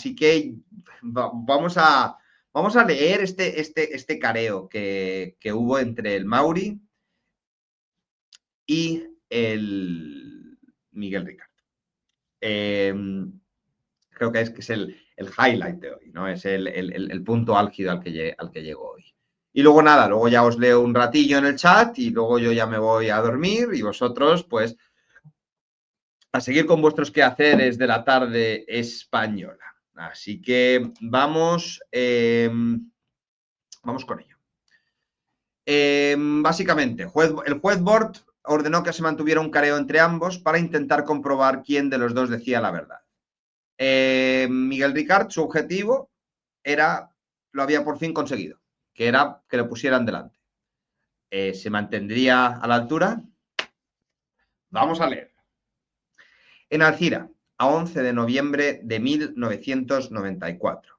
Así que vamos a leer este careo que hubo entre el Mauri y el Miguel Ricard. Creo que es el highlight de hoy, ¿no? Es el punto álgido al que llego hoy. Y luego nada, luego ya os leo un ratillo en el chat y luego yo ya me voy a dormir y vosotros, pues, a seguir con vuestros quehaceres de la tarde española. Así que vamos con ello. Básicamente, el juez Bort ordenó que se mantuviera un careo entre ambos para intentar comprobar quién de los dos decía la verdad. Miguel Ricard, su objetivo lo había por fin conseguido, que era que lo pusieran delante. ¿Se mantendría a la altura? Vamos a leer. En Alcira, a 11 de noviembre de 1994.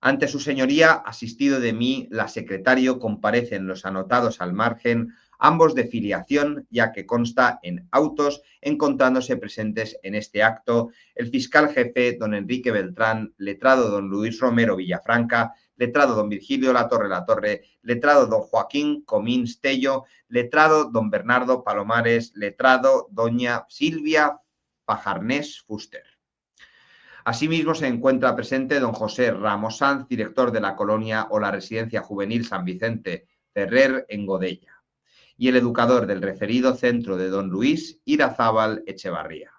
Ante su señoría, asistido de mí, la secretario, comparecen los anotados al margen, ambos de filiación, ya que consta en autos, encontrándose presentes en este acto el fiscal jefe don Enrique Beltrán, letrado don Luis Romero Villafranca, letrado don Virgilio Latorre, letrado don Joaquín Comín Tello, letrado don Bernardo Palomares, letrado doña Silvia Pajarnés Fuster. Asimismo, se encuentra presente don José Ramos Sanz, director de la colonia o la residencia juvenil San Vicente Ferrer en Godella, y el educador del referido centro de don Luis Irazábal Echevarría.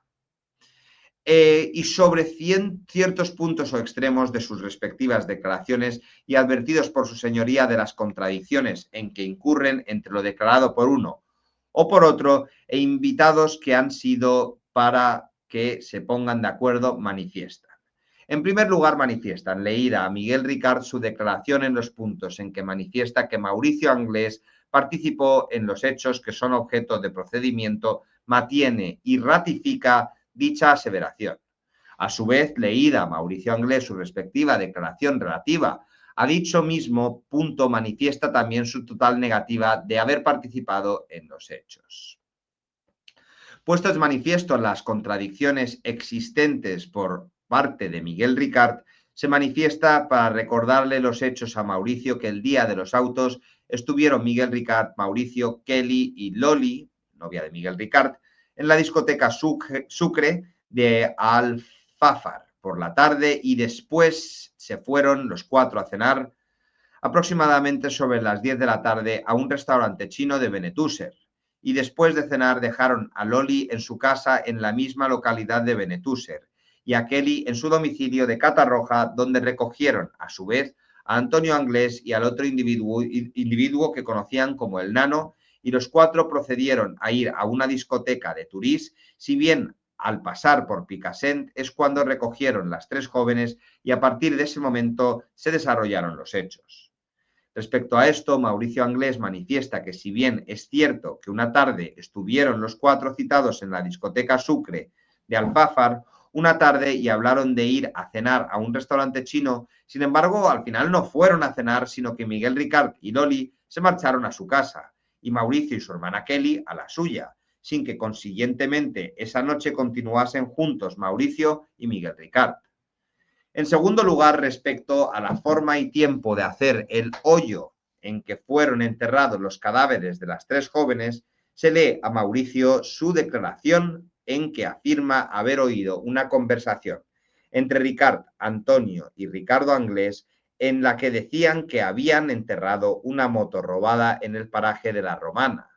Y sobre ciertos puntos o extremos de sus respectivas declaraciones y advertidos por su señoría de las contradicciones en que incurren entre lo declarado por uno o por otro e invitados que han sido para que se pongan de acuerdo manifiestan. En primer lugar, manifiestan leída a Miguel Ricard su declaración en los puntos en que manifiesta que Mauricio Anglés participó en los hechos que son objeto de procedimiento, mantiene y ratifica dicha aseveración. A su vez, leída a Mauricio Anglés su respectiva declaración relativa a dicho mismo punto, manifiesta también su total negativa de haber participado en los hechos. Puestos de manifiesto las contradicciones existentes por parte de Miguel Ricard, se manifiesta para recordarle los hechos a Mauricio que el día de los autos estuvieron Miguel Ricard, Mauricio, Kelly y Loli, novia de Miguel Ricard, en la discoteca Sucre de Alfafar por la tarde y después se fueron los cuatro a cenar aproximadamente sobre las 10 de la tarde a un restaurante chino de Benetúser. Y después de cenar dejaron a Loli en su casa en la misma localidad de Benetúser y a Kelly en su domicilio de Catarroja, donde recogieron a su vez a Antonio Anglés y al otro individuo que conocían como el Nano, y los cuatro procedieron a ir a una discoteca de Turís, si bien al pasar por Picassent es cuando recogieron las tres jóvenes y a partir de ese momento se desarrollaron los hechos. Respecto a esto, Mauricio Anglés manifiesta que si bien es cierto que una tarde estuvieron los cuatro citados en la discoteca Sucre de Alfafar, una tarde y hablaron de ir a cenar a un restaurante chino, sin embargo, al final no fueron a cenar, sino que Miguel Ricard y Loli se marcharon a su casa y Mauricio y su hermana Kelly a la suya, sin que consiguientemente esa noche continuasen juntos Mauricio y Miguel Ricard. En segundo lugar, respecto a la forma y tiempo de hacer el hoyo en que fueron enterrados los cadáveres de las tres jóvenes, se lee a Mauricio su declaración en que afirma haber oído una conversación entre Ricard, Antonio y Ricardo Anglés en la que decían que habían enterrado una moto robada en el paraje de la Romana,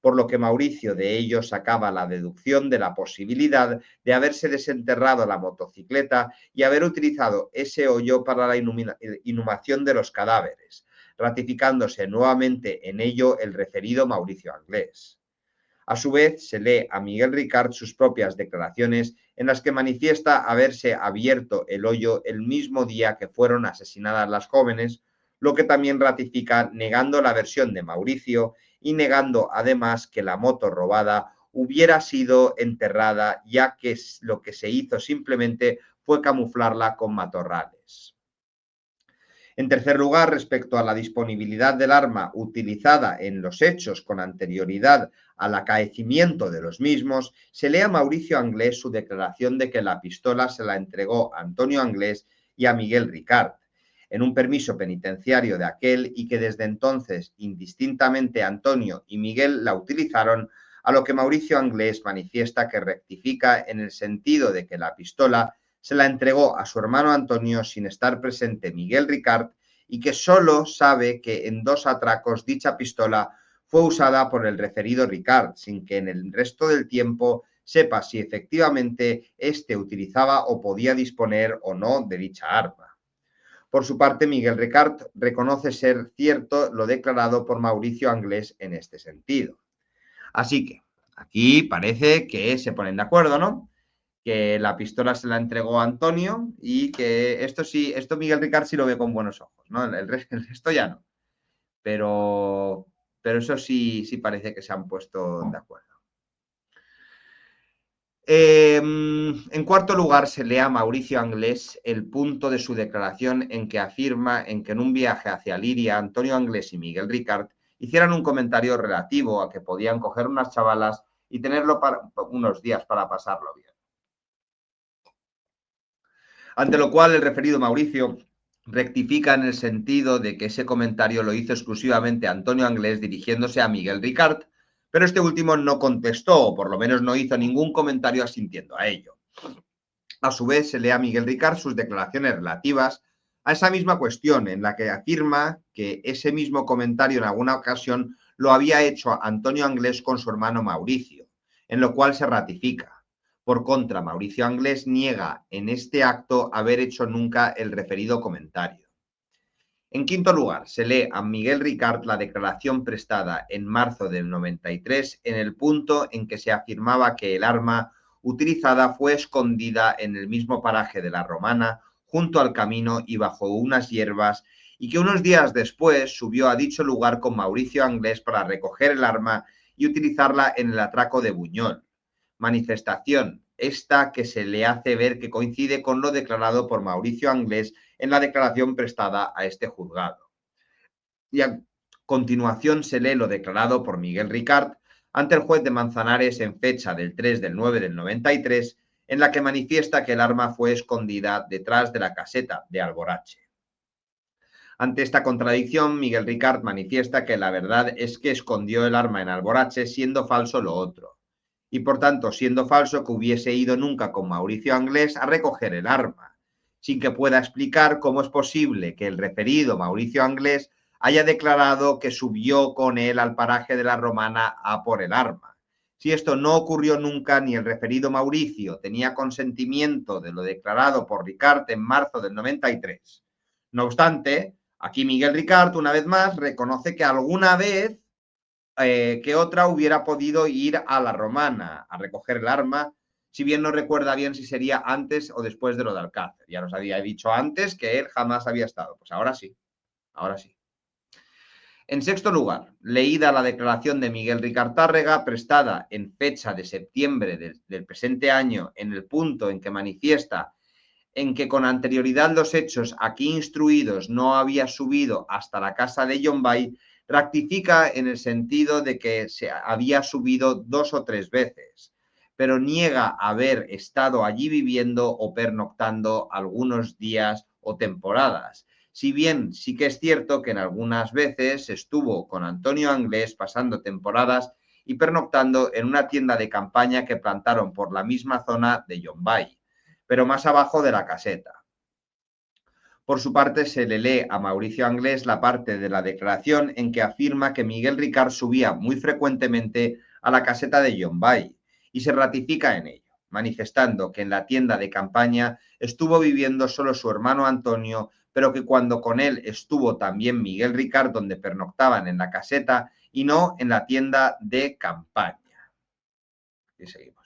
por lo que Mauricio de ello sacaba la deducción de la posibilidad de haberse desenterrado la motocicleta y haber utilizado ese hoyo para la inhumación de los cadáveres, ratificándose nuevamente en ello el referido Mauricio Anglés. A su vez, se lee a Miguel Ricard sus propias declaraciones en las que manifiesta haberse abierto el hoyo el mismo día que fueron asesinadas las jóvenes, lo que también ratifica negando la versión de Mauricio y negando además que la moto robada hubiera sido enterrada, ya que lo que se hizo simplemente fue camuflarla con matorrales. En tercer lugar, respecto a la disponibilidad del arma utilizada en los hechos con anterioridad al acaecimiento de los mismos, se lee a Mauricio Anglés su declaración de que la pistola se la entregó Antonio Anglés y a Miguel Ricard, en un permiso penitenciario de aquel, y que desde entonces indistintamente Antonio y Miguel la utilizaron, a lo que Mauricio Anglés manifiesta que rectifica en el sentido de que la pistola se la entregó a su hermano Antonio sin estar presente Miguel Ricard, y que solo sabe que en 2 atracos dicha pistola fue usada por el referido Ricard, sin que en el resto del tiempo sepa si efectivamente éste utilizaba o podía disponer o no de dicha arma. Por su parte, Miguel Ricard reconoce ser cierto lo declarado por Mauricio Anglés en este sentido. Así que aquí parece que se ponen de acuerdo, ¿no? Que la pistola se la entregó a Antonio y que esto sí, esto Miguel Ricard sí lo ve con buenos ojos, ¿no? El resto ya no. Pero eso sí parece que se han puesto de acuerdo. En cuarto lugar, se lee a Mauricio Anglés el punto de su declaración en que afirma en que en un viaje hacia Liria, Antonio Anglés y Miguel Ricard hicieran un comentario relativo a que podían coger unas chavalas y tenerlo para unos días para pasarlo bien. Ante lo cual el referido Mauricio rectifica en el sentido de que ese comentario lo hizo exclusivamente Antonio Anglés dirigiéndose a Miguel Ricard, pero este último no contestó, o por lo menos no hizo ningún comentario asintiendo a ello. A su vez, se lee a Miguel Ricard sus declaraciones relativas a esa misma cuestión, en la que afirma que ese mismo comentario en alguna ocasión lo había hecho Antonio Anglés con su hermano Mauricio, en lo cual se ratifica. Por contra, Mauricio Anglés niega en este acto haber hecho nunca el referido comentario. En quinto lugar, se lee a Miguel Ricard la declaración prestada en marzo del 93 en el punto en que se afirmaba que el arma utilizada fue escondida en el mismo paraje de la Romana, junto al camino y bajo unas hierbas, y que unos días después subió a dicho lugar con Mauricio Anglés para recoger el arma y utilizarla en el atraco de Buñol. Manifestación esta que se le hace ver que coincide con lo declarado por Mauricio Anglés en la declaración prestada a este juzgado. Y a continuación se lee lo declarado por Miguel Ricard ante el juez de Manzanares en fecha del 3 del 9 del 93, en la que manifiesta que el arma fue escondida detrás de la caseta de Alborache. Ante esta contradicción, Miguel Ricard manifiesta que la verdad es que escondió el arma en Alborache, siendo falso lo otro, y por tanto siendo falso que hubiese ido nunca con Mauricio Anglés a recoger el arma, sin que pueda explicar cómo es posible que el referido Mauricio Anglés haya declarado que subió con él al paraje de la Romana a por el arma. Si esto no ocurrió nunca, ni el referido Mauricio tenía consentimiento de lo declarado por Ricard en marzo del 93. No obstante, aquí Miguel Ricard, una vez más, reconoce que alguna vez que otra hubiera podido ir a la Romana a recoger el arma, si bien no recuerda bien si sería antes o después de lo de Alcácer. Ya nos había dicho antes que él jamás había estado. Pues ahora sí, ahora sí. En sexto lugar, leída la declaración de Miguel Ricard Tárrega, prestada en fecha de septiembre del presente año, en el punto en que manifiesta en que con anterioridad los hechos aquí instruidos no había subido hasta la casa de Llombay, rectifica en el sentido de que se había subido 2 o 3 veces, pero niega haber estado allí viviendo o pernoctando algunos días o temporadas. Si bien sí que es cierto que en algunas veces estuvo con Antonio Anglés pasando temporadas y pernoctando en una tienda de campaña que plantaron por la misma zona de Llombay, pero más abajo de la caseta. Por su parte, se le lee a Mauricio Anglés la parte de la declaración en que afirma que Miguel Ricard subía muy frecuentemente a la caseta de Llombay y se ratifica en ello, manifestando que en la tienda de campaña estuvo viviendo solo su hermano Antonio, pero que cuando con él estuvo también Miguel Ricard, donde pernoctaban en la caseta y no en la tienda de campaña. Y seguimos.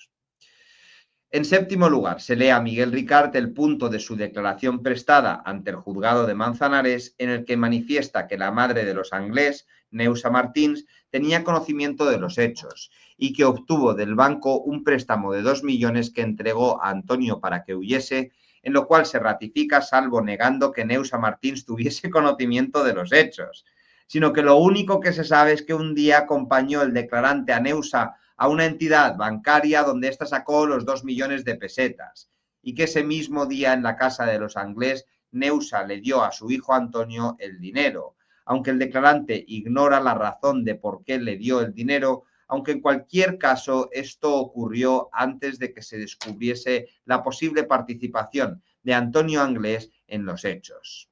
En séptimo lugar, se lee a Miguel Ricard el punto de su declaración prestada ante el juzgado de Manzanares, en el que manifiesta que la madre de los Anglés, Neusa Martins, tenía conocimiento de los hechos y que obtuvo del banco un préstamo de 2 millones que entregó a Antonio para que huyese, en lo cual se ratifica, salvo negando que Neusa Martins tuviese conocimiento de los hechos, sino que lo único que se sabe es que un día acompañó el declarante a Neusa a una entidad bancaria donde ésta sacó los 2 millones de pesetas y que ese mismo día en la casa de los Anglés Neusa le dio a su hijo Antonio el dinero, aunque el declarante ignora la razón de por qué le dio el dinero, aunque en cualquier caso esto ocurrió antes de que se descubriese la posible participación de Antonio Anglés en los hechos.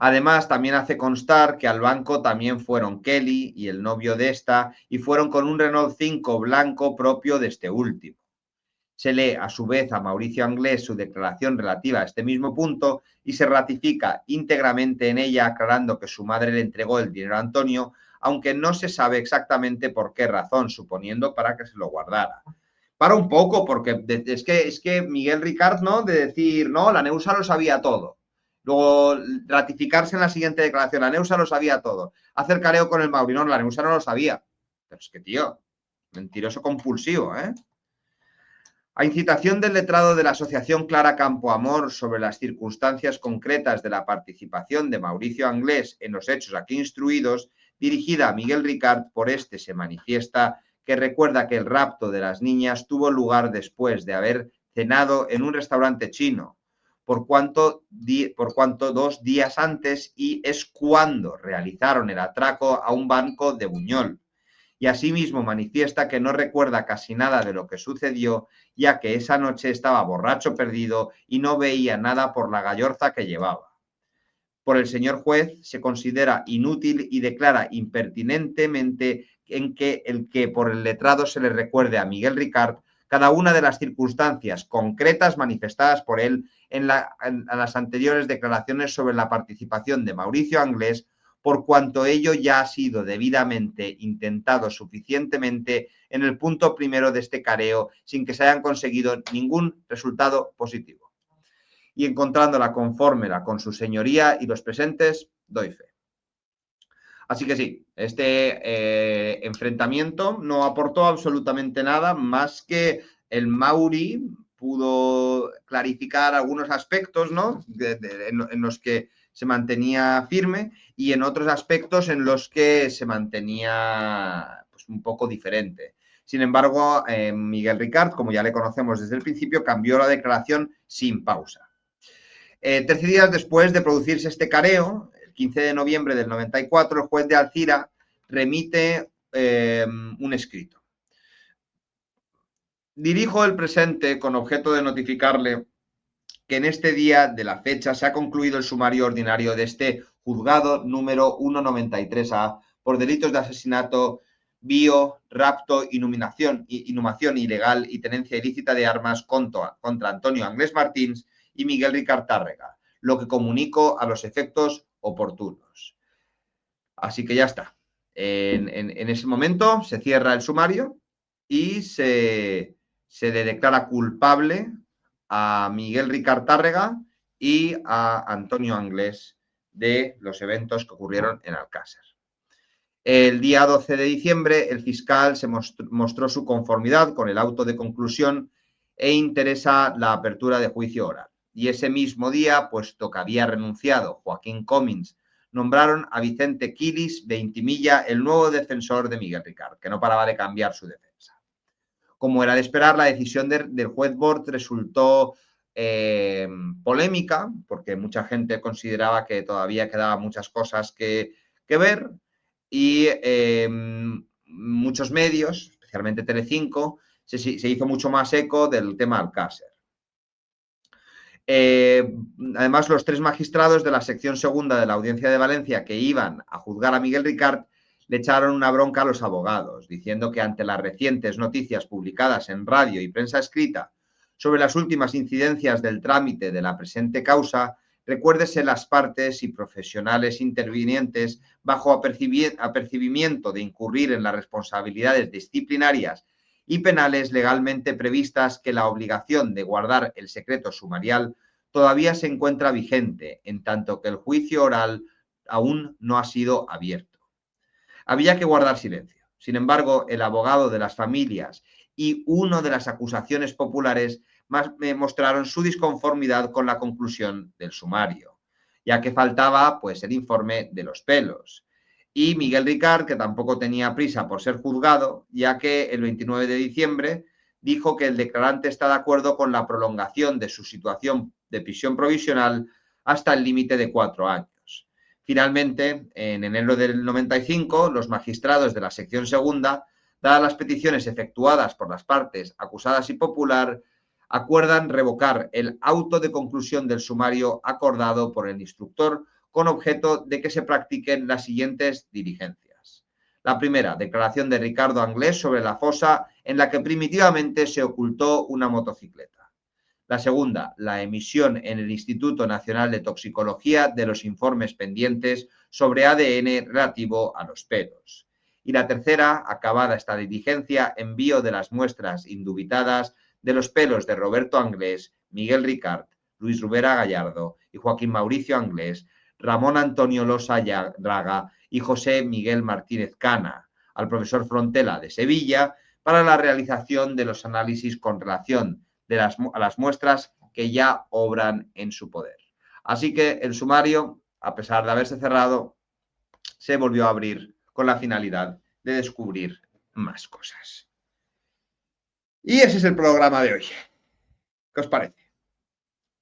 Además, también hace constar que al banco también fueron Kelly y el novio de esta, y fueron con un Renault 5 blanco propio de este último. Se lee a su vez a Mauricio Anglés su declaración relativa a este mismo punto y se ratifica íntegramente en ella, aclarando que su madre le entregó el dinero a Antonio, aunque no se sabe exactamente por qué razón, suponiendo para que se lo guardara. Para un poco, porque es que Miguel Ricard, ¿no? De decir, no, la Neusa lo sabía todo. Luego ratificarse en la siguiente declaración, la Neusa lo sabía todo. Hacer careo con el Mauri, no, la Neusa no lo sabía. Pero es que, tío, mentiroso compulsivo, ¿eh? A incitación del letrado de la Asociación Clara Campoamor sobre las circunstancias concretas de la participación de Mauricio Anglés en los hechos aquí instruidos, dirigida a Miguel Ricard, por este se manifiesta que recuerda que el rapto de las niñas tuvo lugar después de haber cenado en un restaurante chino, por cuanto 2 días antes, y es cuando realizaron el atraco a un banco de Buñol. Y asimismo manifiesta que no recuerda casi nada de lo que sucedió, ya que esa noche estaba borracho perdido y no veía nada por la gallorza que llevaba. Por el señor juez se considera inútil y declara impertinentemente en que el que por el letrado se le recuerde a Miguel Ricard cada una de las circunstancias concretas manifestadas por él en las anteriores declaraciones sobre la participación de Mauricio Anglés, por cuanto ello ya ha sido debidamente intentado suficientemente en el punto primero de este careo, sin que se hayan conseguido ningún resultado positivo. Y encontrándola conforme con su señoría y los presentes, doy fe. Así que sí, este enfrentamiento no aportó absolutamente nada más que el Mauri pudo clarificar algunos aspectos, ¿no? En los que se mantenía firme y en otros aspectos en los que se mantenía pues, un poco diferente. Sin embargo, Miguel Ricard, como ya le conocemos desde el principio, cambió la declaración sin pausa. 13 días después de producirse este careo, el 15 de noviembre del 94, el juez de Alcira remite un escrito. Dirijo el presente con objeto de notificarle que en este día de la fecha se ha concluido el sumario ordinario de este juzgado número 193A por delitos de asesinato, rapto, inhumación ilegal y tenencia ilícita de armas contra Antonio Anglés Martins y Miguel Ricard Tárrega, lo que comunico a los efectos oportunos. Así que ya está. En ese momento se cierra el sumario y se le declara culpable a Miguel Ricard Tárrega y a Antonio Anglés de los eventos que ocurrieron en Alcácer. El día 12 de diciembre, el fiscal se mostró su conformidad con el auto de conclusión e interesa la apertura de juicio oral. Y ese mismo día, puesto que había renunciado Joaquín Comins, nombraron a Vicente Quilis Veintimilla el nuevo defensor de Miguel Ricard, que no paraba de cambiar su defensa. Como era de esperar, la decisión del juez Bort resultó polémica, porque mucha gente consideraba que todavía quedaban muchas cosas que ver, y muchos medios, especialmente Telecinco, se hizo mucho más eco del tema Alcácer. Además, los 3 magistrados de la sección segunda de la Audiencia de Valencia que iban a juzgar a Miguel Ricard le echaron una bronca a los abogados, diciendo que ante las recientes noticias publicadas en radio y prensa escrita sobre las últimas incidencias del trámite de la presente causa, recuérdese las partes y profesionales intervinientes bajo apercibimiento de incurrir en las responsabilidades disciplinarias y penales legalmente previstas, que la obligación de guardar el secreto sumarial todavía se encuentra vigente, en tanto que el juicio oral aún no ha sido abierto. Había que guardar silencio. Sin embargo, el abogado de las familias y uno de las acusaciones populares mostraron su disconformidad con la conclusión del sumario, ya que faltaba pues el informe de los pelos. Y Miguel Ricard, que tampoco tenía prisa por ser juzgado, ya que el 29 de diciembre dijo que el declarante está de acuerdo con la prolongación de su situación de prisión provisional hasta el límite de 4 años. Finalmente, en enero del 95, los magistrados de la sección segunda, dadas las peticiones efectuadas por las partes acusadas y popular, acuerdan revocar el auto de conclusión del sumario acordado por el instructor con objeto de que se practiquen las siguientes diligencias. La primera, declaración de Ricardo Anglés sobre la fosa en la que primitivamente se ocultó una motocicleta. La segunda, la emisión en el Instituto Nacional de Toxicología de los informes pendientes sobre ADN relativo a los pelos. Y la tercera, acabada esta diligencia, envío de las muestras indubitadas de los pelos de Roberto Anglés, Miguel Ricart, Luis Rubera Gallardo y Joaquín Mauricio Anglés, Ramón Antonio Losa Draga y José Miguel Martínez Cana al profesor Frontela de Sevilla para la realización de los análisis con relación a las muestras que ya obran en su poder. Así que el sumario, a pesar de haberse cerrado, se volvió a abrir con la finalidad de descubrir más cosas. Y ese es el programa de hoy. ¿Qué os parece?